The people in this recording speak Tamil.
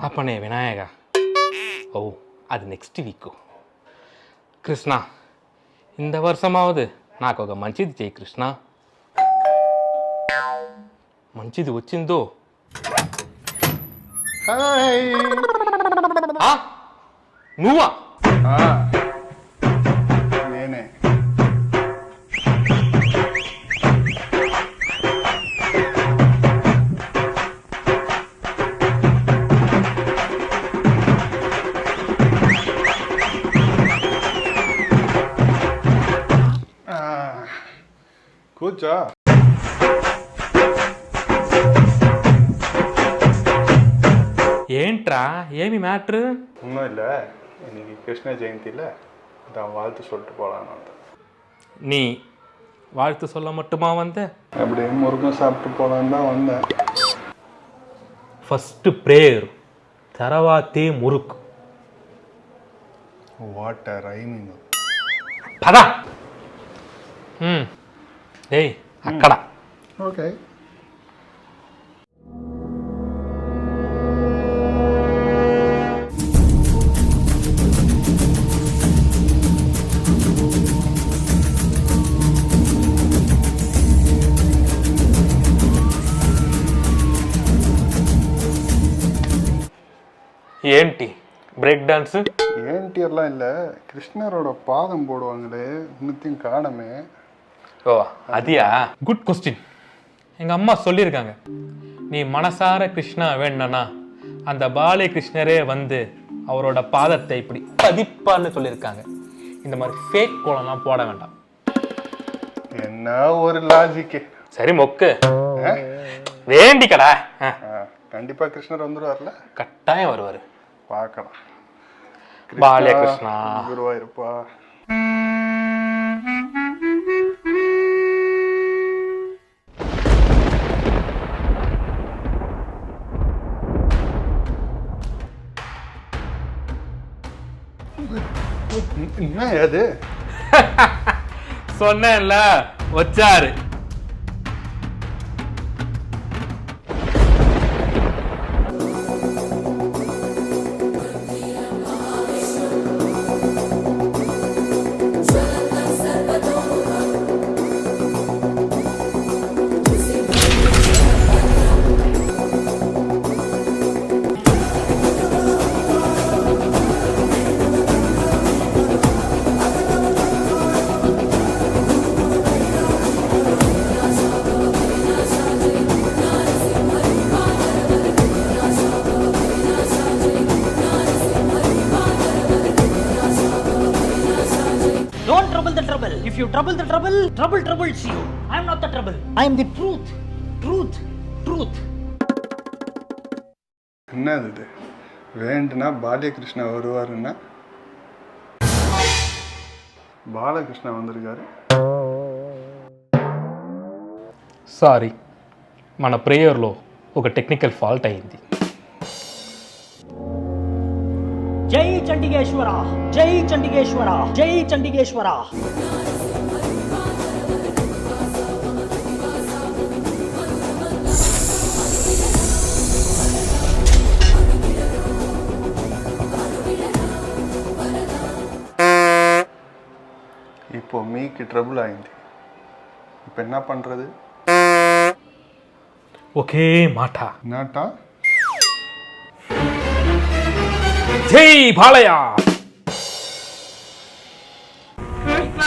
அப்பனே விநாயகா, ஓ అది నెక్స్ట్ వీక్. కృష్ణ இந்த வருஷமாவது నాకు ఒక మంచిది చేయి కృష్ణ. మంచిది వచ్చిందో? హాయ్. నువ్వా? నేనే. కూర్చో. ఏంట్రా, ఏమి మ్యాட்ரு? ஒன்றும் இல்லை, இன்னைக்கு கிருஷ்ண ஜெயந்தியில் தான் வாழ்த்து சொல்லிட்டு போகலான்னு வந்தேன். நீ வாழ்த்து சொல்ல மட்டுமா வந்த? அப்படியே முருகன் சாப்பிட்டு போகலான்னு தான் வந்தேன். ఫస్ట్ ప్రేయర్, తర్వాతే మురుకు. What a rhyming. పద. ఏయ్ అక్కడ. ఓకే. ఏంటి బ్రేక్ డాన్స్? ஏன்ட்டியெல்லாம் இல்லை, கிருஷ்ணரோட பாதம் போடுவாங்களே, இன்னத்தையும் காணமே. ஓ அதியா? Good question. எங்கள் அம்மா சொல்லியிருக்காங்க, நீ மனசார கிருஷ்ணா வேண்டனா அந்த பாலே கிருஷ்ணரே வந்து அவரோட பாதத்தை இப்படி பதிப்பான்னு சொல்லியிருக்காங்க. இந்த மாதிரி ஃபேக் கோலம்லாம் போட வேண்டாம். என்ன ஒரு லாஜிக்கு. சரி மொக்கு, வேண்டிக்கடா. கண்டிப்பாக கிருஷ்ணர் வந்துடுவார்ல? கட்டாயம் வருவார், பார்க்கலாம். பாலே கிருஷ்ணா குருவாயிருப்பா. என்ன அது? சொன்னேன்ல, வச்சாரு. Don't trouble the trouble. If you trouble the trouble, trouble troubles you. I am not the trouble. I am the truth. Truth. Truth. என்னது இது? வேண்டுனா பாலகிருஷ்ணா வருவாருன்னா பாலகிருஷ்ணா வந்திருக்காரு. సారీ, మన ప్రేయర్లో ఒక టెక్నికల్ ఫాల్ట్ అయింది. జై చండికేశ్వర, జై చండికేశ్వర, జై చండికేశ్వర. இப்போ மீக்கு ட்ரபிள் ஆయింది. இப்போ என்ன பண்றது? ఒకే మాట. நாட்டா? జై బాలయ్య. కృష్ణ